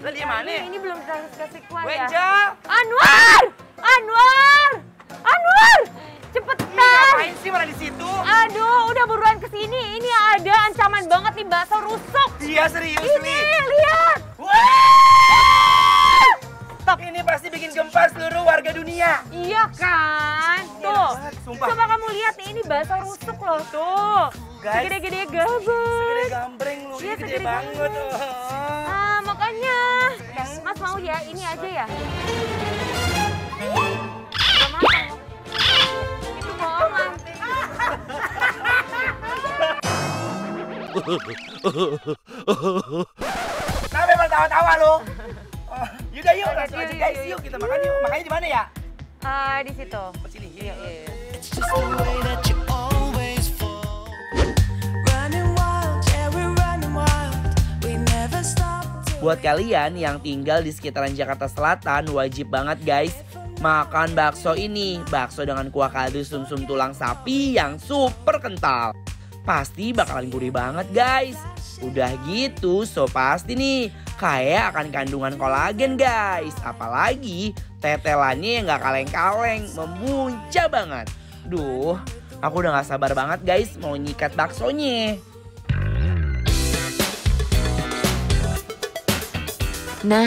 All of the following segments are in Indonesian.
Lah di mana? Ini belum dikasih kuah ya. Wenjal! Anwar! Anwar! Anwar! Cepetan! Ngapain sih malah di situ? Aduh, udah buruan kesini. Ini ada ancaman banget nih bakso rusuk. Iya serius Ini, nih. lihat. Wah! Stop. Ini pasti bikin gempa seluruh warga dunia. Iya kan? Tuh, Sumpah. coba kamu lihat nih, ini bakso rusuk loh tuh. Guys, Segede-gede gabus. segede gambreng lu, Iya, ini gede segede banget. Ah, makanya. Mas mau ya, ini aja ya? Gak mau. Itu bohongan. Kenapa emang tawa-tawa lu? Yaudah yuk, Oke, langsung aja yuk, guys, yuk, yuk yuk. kita makan yuk. Makannya di mana ya? Di situ. Oh, sini. Iya. Just the way that you always fall. Running wild, yeah, we're running wild. We never stop. Buat kalian yang tinggal di sekitaran Jakarta Selatan, wajib banget guys makan bakso ini. Bakso dengan kuah kaldu sumsum tulang sapi yang super kental. Pasti bakalan gurih banget guys. Udah gitu, so pasti nih kaya akan kandungan kolagen guys. Apalagi tetelannya yang gak kaleng-kaleng, memuncah banget. Duh, aku udah gak sabar banget guys mau nyikat baksonya. Nah,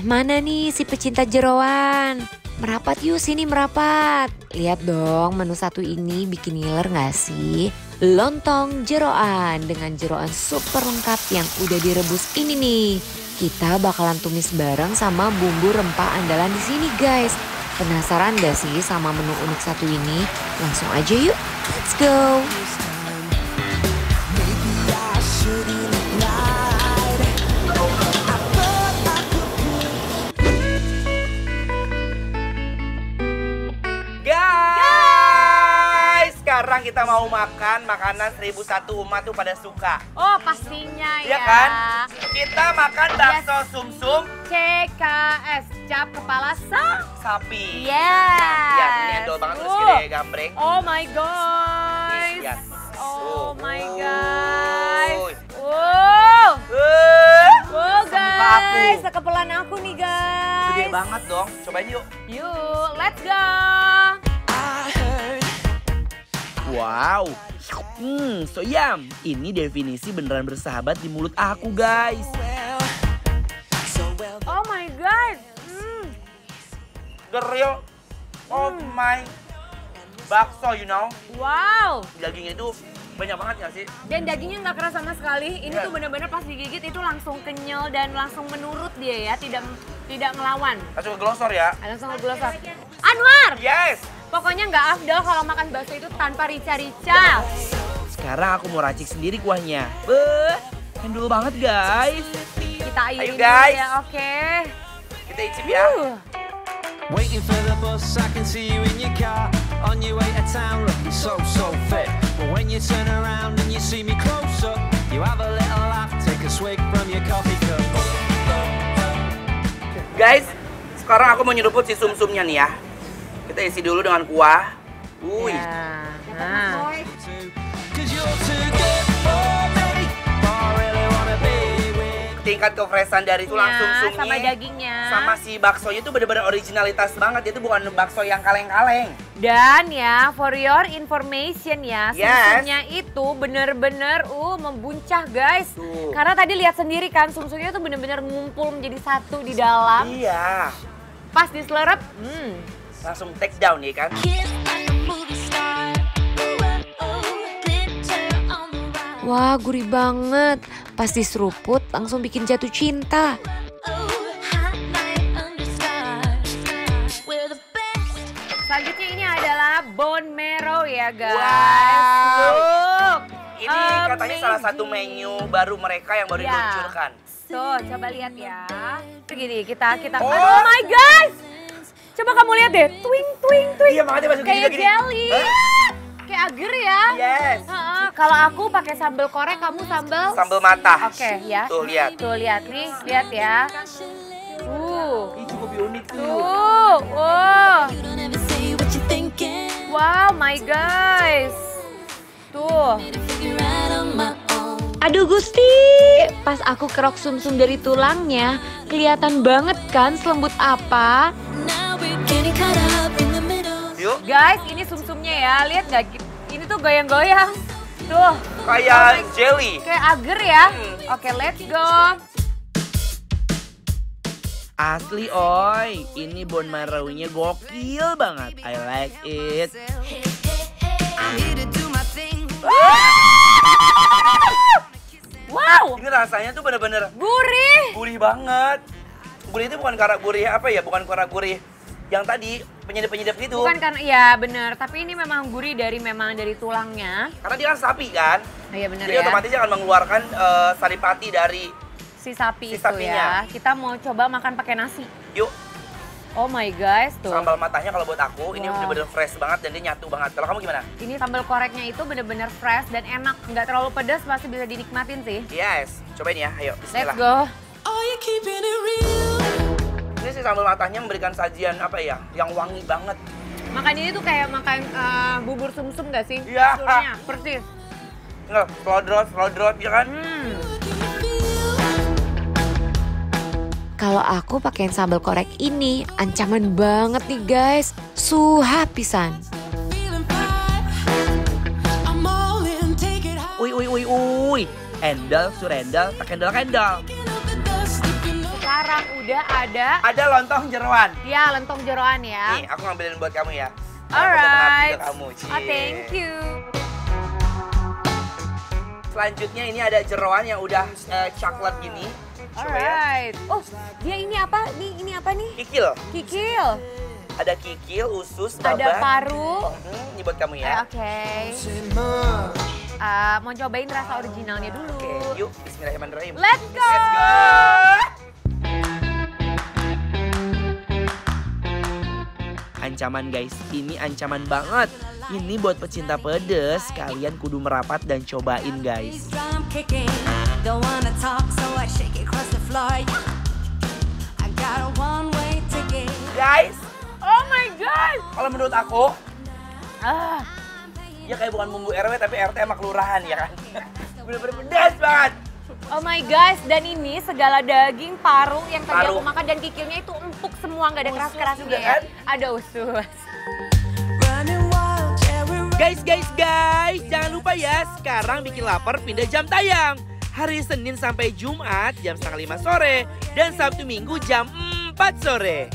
mana nih si pecinta jeroan? Merapat yuk sini merapat. Lihat dong menu satu ini bikin ngiler gak sih? Lontong jeroan dengan jeroan super lengkap yang udah direbus ini nih. Kita bakalan tumis bareng sama bumbu rempah andalan di sini guys. Penasaran gak sih sama menu unik satu ini? Langsung aja yuk, let's go! Sekarang kita mau makan makanan 1001 umat tuh pada suka. Oh, pastinya Iya ya. kan? Kita makan bakso sumsum CKS, cap kepala sapi. Yes. Lihat, ini endol banget terus gede gambreng. Oh my guys. Lihat. Oh my Wuh. guys. Wow. Wow Sempa aku. guys, kekepelan aku nih guys. Gede banget dong. Cobain yuk. Yuk, let's go. Wow. So yum. Ini definisi beneran bersahabat di mulut aku guys. Oh my god. Geril. Oh my. Bakso you know. Wow. Dagingnya itu banyak banget gak sih? Dan dagingnya nggak keras sama sekali. Ini Yes. tuh bener-bener pas digigit itu langsung kenyal dan langsung menurut dia ya, tidak ngelawan. Langsung ke glosor ya. Langsung ngeglosor. Anwar, Yes. pokoknya nggak afdol kalau makan bakso itu tanpa rica-rica. Sekarang aku mau racik sendiri kuahnya. Endul banget guys. Kita airin Ayo, dulu guys. ya, oke. Kita icip ya. Waiting for the bus, I can see you in your car. On your way to town looking so fit. But when you turn around and you see me close up, you have a little laugh, take a swig from your coffee cup. Guys, sekarang aku mau nyeruput si sumsumnya nih ya. Kita isi dulu dengan kuah. Wuih. Ya, nah. 'Cause you're too good for me. I really wanna be with. Tingkat kefreshan dari tulang Ya, sumsumnya sama dagingnya. sama si baksonya itu bener-bener originalitas banget. Itu bukan bakso yang kaleng-kaleng. Dan ya, for your information ya, Yes. sumsumnya itu bener-bener membuncah guys. Tuh. Karena tadi lihat sendiri kan, sumsumnya tuh bener-bener ngumpul menjadi satu di dalam. Iya. Pas diselerep, Langsung take down ya kan. Wah gurih banget, pas diseruput langsung bikin jatuh cinta. selanjutnya ini adalah bone marrow ya guys. Wow. Look. Ini katanya salah satu menu baru mereka yang baru Ya. diluncurkan. Tuh, coba lihat ya. Begini, kita Oh. oh my guys. Coba kamu lihat deh, twing twing twing. Iya, makanya masukin Kayak juga gini. jelly. Hah? Kayak agar ya. Yes. Heeh, kalau aku pakai sambal korek, kamu sambal Sambal mata. Oke, ya. Tuh lihat. Tuh lihat nih, lihat ya. Ini cukup unik tuh. Wow. Wow, my guys. Tuh. Aduh Gusti, pas aku kerok sumsum dari tulangnya, kelihatan banget kan selembut apa. Yuk. Guys, ini sumsumnya ya. Lihat gak? Ini tuh goyang-goyang. Tuh. Kayak jelly. Kayak agar ya. Oke, let's go. Asli oi, ini bone marrow-nya gokil banget. I like it. Wow, Ini rasanya tuh bener-bener gurih. gurih banget. Gurih itu bukan karena gurih apa ya? Bukan karena gurih yang tadi penyedap-penyedap gitu. Bukan karena, ya bener. Tapi ini memang gurih dari tulangnya. Karena dia kan sapi kan. Oh, iya bener Jadi ya. otomatis akan mengeluarkan saripati dari Si sapi si itu sapinya. ya. Kita mau coba makan pakai nasi. yuk. Oh my guys, tuh. Sambal matahnya kalau buat aku ini Wow. bener-bener fresh banget dan dia nyatu banget. Kalau kamu gimana? Ini sambal koreknya itu bener-bener fresh dan enak. Nggak terlalu pedas, pasti bisa dinikmatin sih. Yes, cobain ya. Ayo, Let's bismillah. go. Ini si sambal matahnya memberikan sajian apa ya? Yang wangi banget. Makan ini tuh kayak makan bubur sumsum nggak sih? Iya. Teksturnya, persis. Nggak, selodrot ya kan? Kalau aku pakein sambal korek ini, ancaman banget nih guys. Suha pisan. Uy. Endal, surendal, takendal. Sekarang udah ada Ada lontong jeroan. ya lentong jeroan ya. Nih, aku ngambilin buat kamu ya. Alright. Aku kamu. Oh, thank you. Selanjutnya ini ada jeroan yang udah coklat gini. Coba ya. Alright. Oh, dia ini apa? Ini apa nih? Kikil. Kikil. Ada kikil, usus, babat. Ada paru. Ini buat kamu ya. Oke. Mau cobain rasa originalnya dulu. Oke, yuk. Bismillahirrahmanirrahim. Let's go. Let's go. Ancaman guys, ini ancaman banget. Ini buat pecinta pedes, kalian kudu merapat dan cobain guys. Guys, Oh my god. kalau menurut aku, Ah, ya kayak bukan bumbu RW tapi RT sama kelurahan ya kan. Bener-bener pedas banget. oh my guys, dan ini segala daging, paru yang tadi Paru. aku makan dan kikilnya itu empuk semua, nggak ada Usus keras-kerasnya juga ya. kan? Ada usus. Guys, jangan lupa ya, sekarang bikin lapar pindah jam tayang. Hari Senin sampai Jumat jam 4:30 sore dan Sabtu Minggu jam 4 sore.